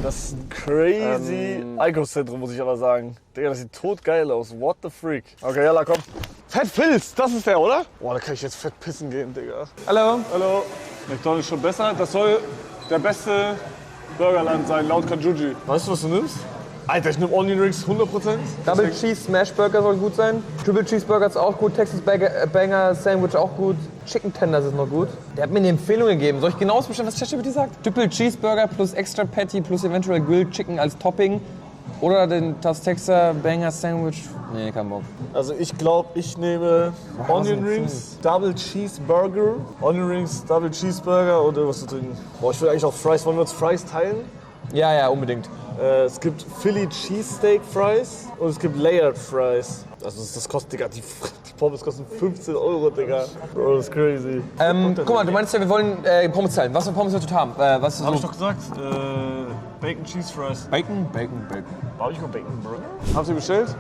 Das ist ein crazy Einkaufszentrum, muss ich aber sagen. Digga, das sieht totgeil aus. What the freak? Okay, yalla, komm. Fettpilz, das ist der, oder? Boah, da kann ich jetzt fett pissen gehen, Digga. Hallo. Hallo. McDonald's schon besser. Das soll der beste Burgerland sein, laut Kanjuji. Weißt du, was du nimmst? Alter, ich nehme Onion Rings 100%. Double Cheese Smash Burger soll gut sein. Triple Cheeseburger ist auch gut. Texas Banger Sandwich auch gut. Chicken Tenders ist noch gut. Der hat mir eine Empfehlung gegeben. Soll ich genau ausbestellen, was ChatGPT sagt? Triple Cheeseburger plus Extra Patty plus eventuell Grilled Chicken als Topping. Oder das Texas Banger Sandwich. Nee, kein Bock. Also ich glaube, ich nehme Onion Rings, Double Cheeseburger. Onion Rings, Double Cheeseburger oder was zu trinken. Boah, ich will eigentlich auch Fries. Wollen wir uns Fries teilen? Ja, unbedingt. Es gibt Philly Cheesesteak Fries und es gibt Layered Fries. Also das kostet, Digga, die Pommes kosten 15 €, Digga. Bro, das ist crazy. Guck mal, du meinst ja, wir wollen Pommes teilen. Was für Pommes willst du haben? Was ist Hab so? ich doch gesagt, Bacon Cheese Fries. Bacon. Brauche ich noch Bacon Burger? Habt ihr bestellt?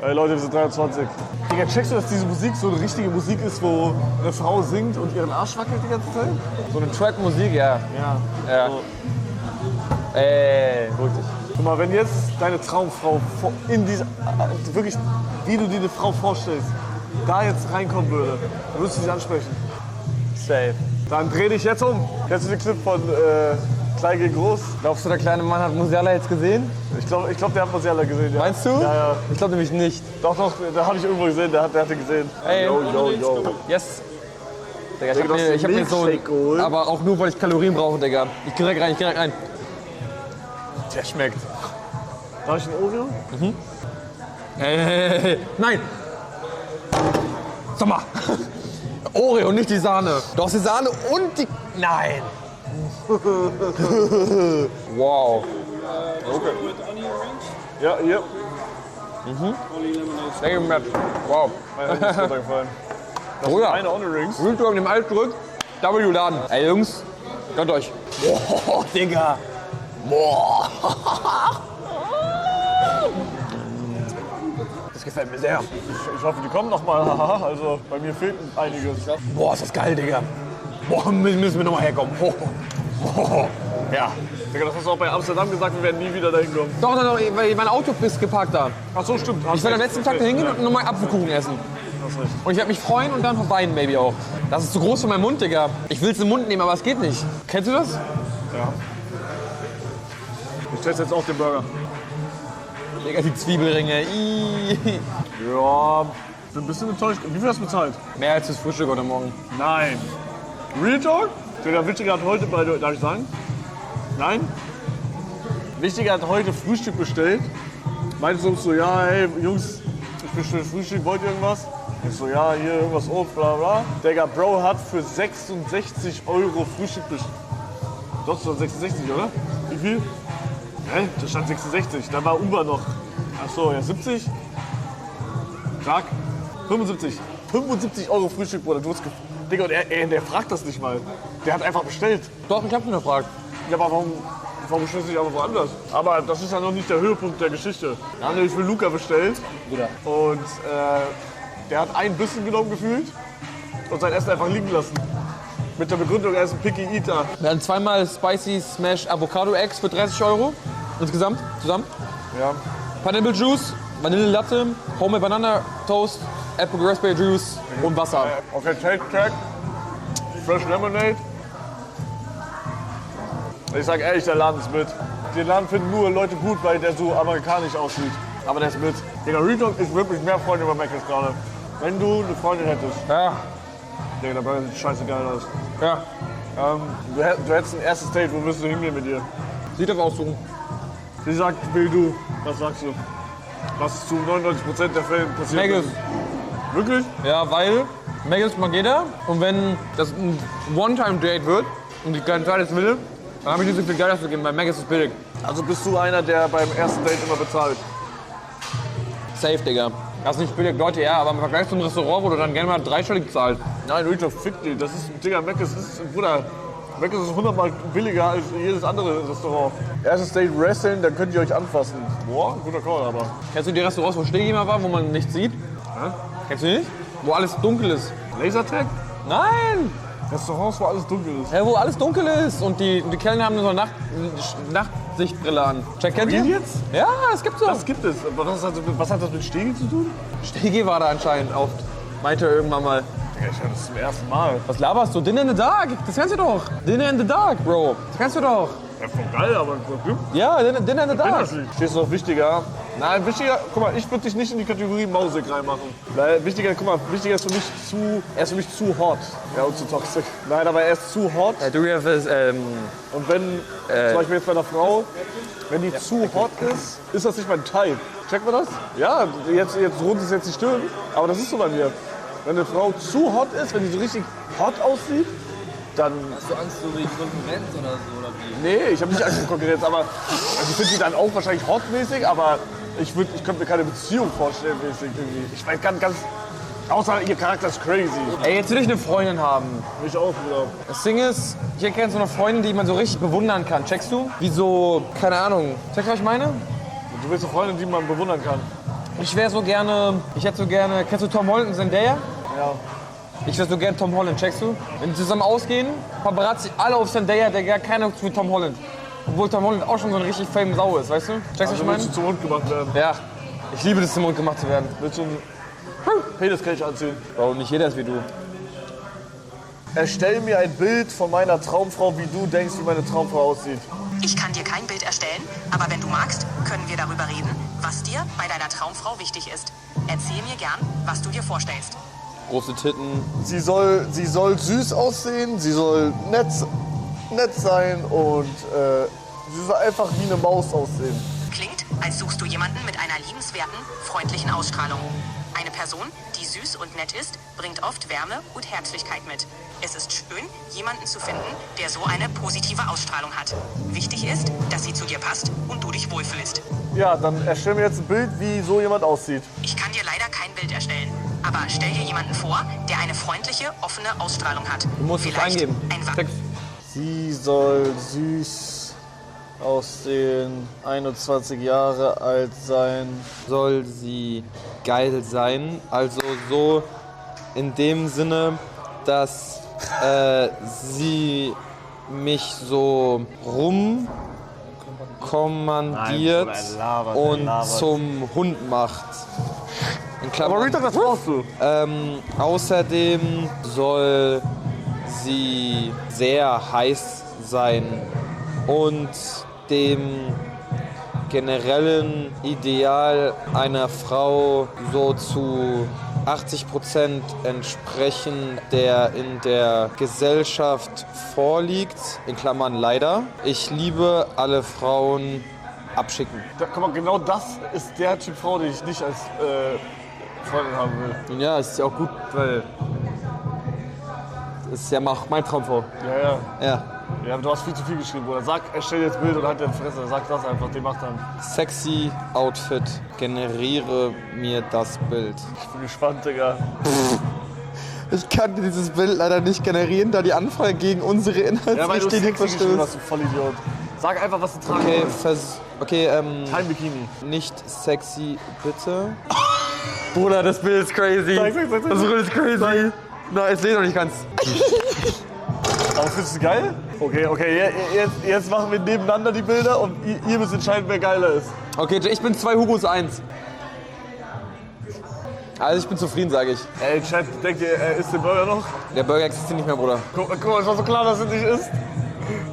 Ey Leute, wir sind 23. Digga, checkst du, dass diese Musik so eine richtige Musik ist, wo eine Frau singt und ihren Arsch wackelt die ganze Zeit? So eine Track-Musik, ja. Ja. So. Beruhig dich. Guck mal, wenn jetzt deine Traumfrau in diese, wirklich, wie du dir eine Frau vorstellst, da jetzt reinkommen würde, dann würdest du sie ansprechen. Safe. Dann dreh dich jetzt um. Kennst du den Clip von Klein gegen Groß? Glaubst du, der kleine Mann hat Musiala jetzt gesehen? Ich glaub, der hat Musiala gesehen, ja. Meinst du? Ja. Ich glaube nämlich nicht. Doch, da habe ich irgendwo gesehen, der hat den gesehen. Ey. Yo. Yes. Digga, Digga, ich hab mir so Milkshake geholt. aber auch nur, weil ich Kalorien brauche, Digga. Ich geh direkt rein. Der schmeckt. Darf ich einen Oreo? Hey. Nein! Sag mal! Oreo, nicht die Sahne. Doch die Sahne und die... Nein! Wow. Ja, hier. Thank you, Matt. Wow. Mein Handy ist runtergefallen. Das Oh sind ja. eine Onion Rings. Real Talk in dem Altdrück. W-Laden. Ey, Jungs, gönnt euch. Boah, Digga. Boah. Das gefällt mir sehr. Ich hoffe, die kommen noch mal. Also bei mir fehlt einiges. Boah, ist das geil, Digga. Boah, müssen wir noch mal herkommen. Ja. Digga, das hast du auch bei Amsterdam gesagt, wir werden nie wieder dahin kommen. Doch, weil mein Auto ist geparkt da. Ach so, stimmt. Ich werde am letzten Tag da hingehen und nochmal Apfelkuchen essen. Hast recht. Und ich werde mich freuen und dann weinen, Baby, auch. Das ist zu groß für meinen Mund, Digga. Ich will es im Mund nehmen, aber es geht nicht. Kennst du das? Ja. Ich teste jetzt auch den Burger. Digga, die Zwiebelringe. Ja, bin ein bisschen enttäuscht. Wie viel hast du bezahlt? Mehr als das Frühstück heute Morgen. Nein. Real Talk? Der Wichtiger hat heute darf ich sagen? Nein? Wichtiger hat heute Frühstück bestellt. Meinte so, ja, hey Jungs, ich bestelle Frühstück, wollt ihr irgendwas? Ich so, ja, hier irgendwas Obst, bla bla. Digga, Bro hat für 66 € Frühstück bestellt. Doch, stand 66, oder? Wie viel? Hä? Da stand 66. Da war Uber noch. Ach so, ja, 70? Sag. 75. 75 € Frühstück, Bruder. Du hast Digga, und der fragt das nicht mal. Der hat einfach bestellt. Doch, ich hab's ihn gefragt. Ja, aber warum bestellst du nicht einfach woanders? Aber das ist ja noch nicht der Höhepunkt der Geschichte. Wir haben nämlich für Luca bestellt. Und der hat ein Bissen genommen gefühlt und sein Essen einfach liegen lassen. Mit der Begründung, er ist ein Picky Eater. Wir hatten zweimal Spicy Smash Avocado Eggs für 30 € insgesamt zusammen. Ja. Pineapple Juice, Vanille Latte, Homemade Banana Toast, Apple Raspberry Juice und Wasser. Okay, Take Track, Fresh Lemonade. Ich sag ehrlich, der Laden ist mit. Den Laden finden nur Leute gut, weil der so amerikanisch aussieht. Aber der ist mit. Digga, Real Talk ist wirklich mehr Freunde über Mac gerade. Wenn du eine Freundin hättest. Ja, Digga, der Burger sieht scheißegeil aus. ja. Du hättest ein erstes Date, wo würdest du hingehen mit ihr? Sieht das aussuchen. Sie sagt, will du. Was sagst du? Was zu 99% der Fälle passiert? Maggis. Wirklich? Ja, weil Maggis mag jeder. Und wenn das ein One-Time-Date wird und die keine Zeit ist will, dann habe ich nicht so viel Geld auszugeben, weil Maggis ist billig. Also bist du einer, der beim ersten Date immer bezahlt? Safe, Digga. Das ist nicht billig, Leute, ja, aber im Vergleich zum Restaurant, wo du dann gerne mal dreistellig zahlst. Nein, Real Talk, fick dich. Das ist, Digga, Mc's ist, Bruder, Mc's ist 100-mal billiger als jedes andere Restaurant. Erstes Date Wrestling, dann könnt ihr euch anfassen. Boah, guter Call, aber. Kennst du die Restaurants, wo Stehgeber war, wo man nichts sieht? Hä? Kennst du nicht? Wo alles dunkel ist. Lasertag? Nein! Restaurants, wo alles dunkel ist. Ja, wo alles dunkel ist und die Kellner haben so eine Nachtsichtbrille an. Check, kennt ihr? Real jetzt? Ja, das gibt's doch. Das gibt es. Aber was hat das mit Stegi zu tun? Stegi war da anscheinend oft. Meinte er irgendwann mal. Ja, ich höre das zum ersten Mal. Was laberst du? Dinner in the Dark. Das kennst du doch. Dinner in the Dark, Bro. Das kennst du doch. Ja, voll geil, aber Ja, Dinner in the Dark. Stehst du noch wichtiger? Nein, wichtiger, guck mal, ich würde dich nicht in die Kategorie Mausig reinmachen. Weil wichtiger, guck mal, wichtiger ist er ist für mich zu hot. Ja, und zu toxisch. Nein, aber er ist zu hot. Do we have this, Und wenn, zum Beispiel jetzt bei einer Frau, wenn die zu hot ist das nicht mein Type. Checkt man das? Ja, jetzt rund es jetzt die Stirn, aber das ist so bei mir. Wenn eine Frau zu hot ist, wenn die so richtig hot aussieht, dann... Hast du Angst so wegen Konkurrenz oder so? Oder wie? Nee, ich habe nicht Angst vor Konkurrenz, aber also ich finde die dann auch wahrscheinlich hotmäßig, aber ich könnte mir keine Beziehung vorstellen mäßig irgendwie. Ich weiß ganz außer ihr Charakter ist crazy. Ey, jetzt will ich eine Freundin haben. Ich auch, Bruder. Das Ding ist, ich kenne so eine Freundin, die man so richtig bewundern kann. Checkst du? Wie so, keine Ahnung. Checkst du, was ich meine? Du willst eine Freundin, die man bewundern kann. Ich hätte so gerne, kennst du Tom Holland und Zendaya? Ja. Ich wäre so gerne Tom Holland, checkst du? Wenn wir zusammen ausgehen, Paparazzi alle auf Zendaya, der gar keiner für Tom Holland. Obwohl Tom Holland auch schon so eine richtig fame Sau ist, weißt du? Checkst du, was ich Also meine? willst du zum Hund gemacht werden? Ja, ich liebe das, zum Mund gemacht zu werden. Willst du einen Peniskelch anziehen? Warum nicht jeder ist wie du? Erstell mir ein Bild von meiner Traumfrau, wie du denkst, wie meine Traumfrau aussieht. Ich kann dir kein Bild erstellen, aber wenn du magst, können wir darüber reden, was dir bei deiner Traumfrau wichtig ist. Erzähl mir gern, was du dir vorstellst. Große Titten. Sie soll süß aussehen, sie soll nett sein und sie soll einfach wie eine Maus aussehen. Klingt, als suchst du jemanden mit einer liebenswerten, freundlichen Ausstrahlung. Eine Person, die süß und nett ist, bringt oft Wärme und Herzlichkeit mit. Es ist schön, jemanden zu finden, der so eine positive Ausstrahlung hat. Wichtig ist, dass sie zu dir passt und du dich wohlfühlst. Ja, dann erstell mir jetzt ein Bild, wie so jemand aussieht. Ich kann dir leider kein Bild erstellen, aber stell dir jemanden vor, der eine freundliche, offene Ausstrahlung hat. Du musst es Vielleicht eingeben. ein Text. Sie soll süß aussehen, 21 Jahre alt sein. Soll sie geil sein, also so in dem Sinne, dass sie mich so rumkommandiert und zum Hund macht. In Klammern. das brauchst du. Außerdem soll sie sehr heiß sein und dem generellen Ideal einer Frau so zu 80% entsprechen, der in der Gesellschaft vorliegt, in Klammern leider. Ich liebe alle Frauen abschicken. Guck mal, genau das ist der Typ Frau, den ich nicht als Freundin haben will. Ja, ist ja auch gut, weil das ist ja mein Traumfrau. Ja. Ja. Ja, du hast viel zu viel geschrieben, Bruder. Sag, erstell jetzt Bild und halt deine Fresse. Sag das einfach, den macht dann. Sexy Outfit, generiere mir das Bild. Ich bin gespannt, Digga. Ich kann dieses Bild leider nicht generieren, da die Anfrage gegen unsere Ja, weil du Inhaltsrichtlinie sexy geschrieben verstößt. hast, du Vollidiot. Sag einfach, was du tragen Okay, willst. Kein Bikini. nicht sexy, bitte. Bruder, das Bild ist crazy. Sag. Das Bild ist crazy. Nein, ich sehe noch nicht ganz. Aber findest du geil? Okay, jetzt machen wir nebeneinander die Bilder und ihr müsst entscheiden, wer geiler ist. Okay, ich bin 2 Hugos 1. Also ich bin zufrieden, sage ich. Ey, Chat, denkt ihr, er isst den Burger noch? Der Burger existiert nicht mehr, Bruder. Guck mal, es war so klar, dass er nicht isst.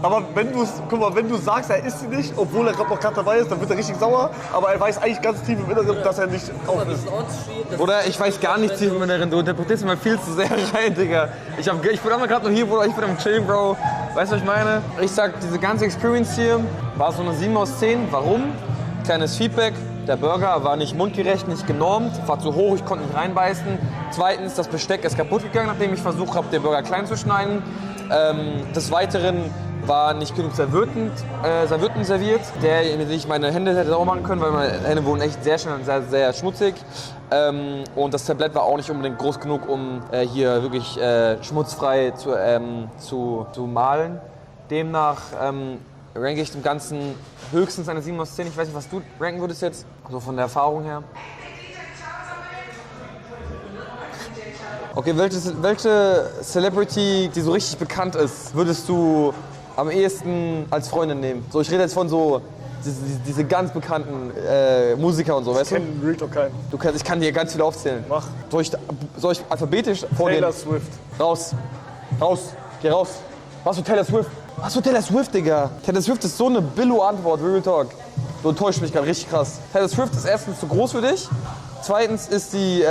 Aber wenn du sagst, er isst sie nicht, obwohl er gerade dabei ist, dann wird er richtig sauer. Aber er weiß eigentlich ganz tief im Inneren, dass er nicht auf ist. Bruder, ich weiß gar nichts tief im Inneren. Du interpretierst mal viel zu sehr rein, Digga. Ich bin auch gerade noch hier, Bruder. Ich bin am Chillen, Bro. Weißt du, was ich meine? Ich sag, diese ganze Experience hier war so eine 7 aus 10. Warum? Kleines Feedback. Der Burger war nicht mundgerecht, nicht genormt, war zu hoch, ich konnte nicht reinbeißen. Zweitens, das Besteck ist kaputt gegangen, nachdem ich versucht habe, den Burger klein zu schneiden. Des Weiteren war nicht genug Servietten serviert, der ich meine Hände hätte sauber machen können, weil meine Hände wurden echt sehr schnell und sehr, sehr schmutzig. Und das Tablett war auch nicht unbedingt groß genug, um hier wirklich schmutzfrei zu malen. Demnach ranke ich dem Ganzen höchstens eine 7 aus 10. Ich weiß nicht, was du ranken würdest jetzt, so von der Erfahrung her. Okay, welche Celebrity, die so richtig bekannt ist, würdest du am ehesten als Freundin nehmen? So, ich rede jetzt von so diese ganz bekannten Musiker und so, weißt du? Ich kenne Real Talk keinen. Ich kann dir ganz viele aufzählen. Mach. Soll ich alphabetisch vorgehen? Taylor Swift. Raus. Geh raus. Was für Taylor Swift? Was für Taylor Swift, Digga? Taylor Swift ist so eine Billo-Antwort, Real Talk. Du enttäuscht mich gerade richtig krass. Taylor Swift ist erstens zu groß für dich. Zweitens ist die,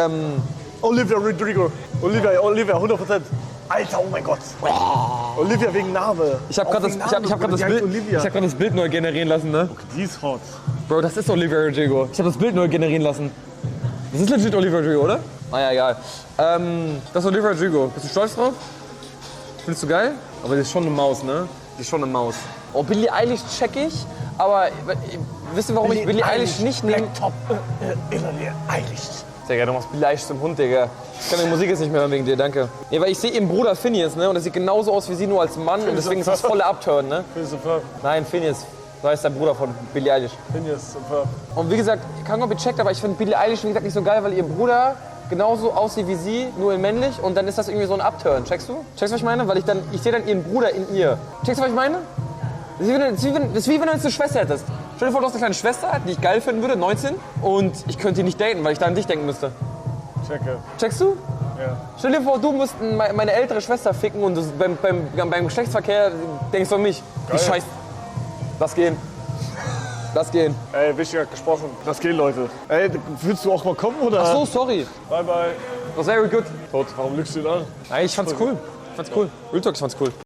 Olivia Rodrigo. Olivia, 100%. Alter, oh mein Gott. Olivia wegen Name. ich habe gerade das Bild neu generieren lassen, ne? Die ist hot. Bro, das ist Olivia Rodrigo. Ich habe das Bild neu generieren lassen. Das ist legit Olivia Rodrigo, oder? Naja, egal. Das ist Olivia Rodrigo. Bist du stolz drauf? Findest du geil? Aber die ist schon eine Maus, ne? Die ist schon eine Maus. Oh, Billie Eilish check ich, aber wisst ihr, warum ich Billie Eilish nicht nehme? Top, Billie Eilish. Digga, du machst Billie Eilish zum Hund, Digga. Ich kann die Musik jetzt nicht mehr hören wegen dir, danke. Nee, weil ich sehe ihren Bruder Phineas, ne? Und er sieht genauso aus wie sie, nur als Mann. Und deswegen ist das volle Upturn, ne? Nein, Phineas. So heißt der Bruder von Billie Eilish. Phineas, superb. Und wie gesagt, ich kann gar nicht gecheckt, aber ich finde Billie Eilish, wie gesagt, nicht so geil, weil ihr Bruder genauso aussieht wie sie, nur in männlich. Und dann ist das irgendwie so ein Upturn. Checkst du? Checkst du, was ich meine? Weil ich sehe dann ihren Bruder in ihr. Checkst du, was ich meine? Das ist wie wenn du jetzt eine Schwester hättest. Stell dir vor, du hast eine kleine Schwester, die ich geil finden würde, 19. Und ich könnte die nicht daten, weil ich da an dich denken müsste. Checke. Checkst du? Ja. Stell dir vor, du musst meine ältere Schwester ficken und beim Geschlechtsverkehr denkst du an mich. Wie Geil. scheiße. Lass gehen. Lass gehen. Ey, wichtig gesprochen. Das geht, Leute. Ey, willst du auch mal kommen, oder? Ach so, sorry. Bye, bye. Das war very good. Tot, warum lügst du ihn an? Nein, ich fand's cool. Real Talk, ich fand's cool.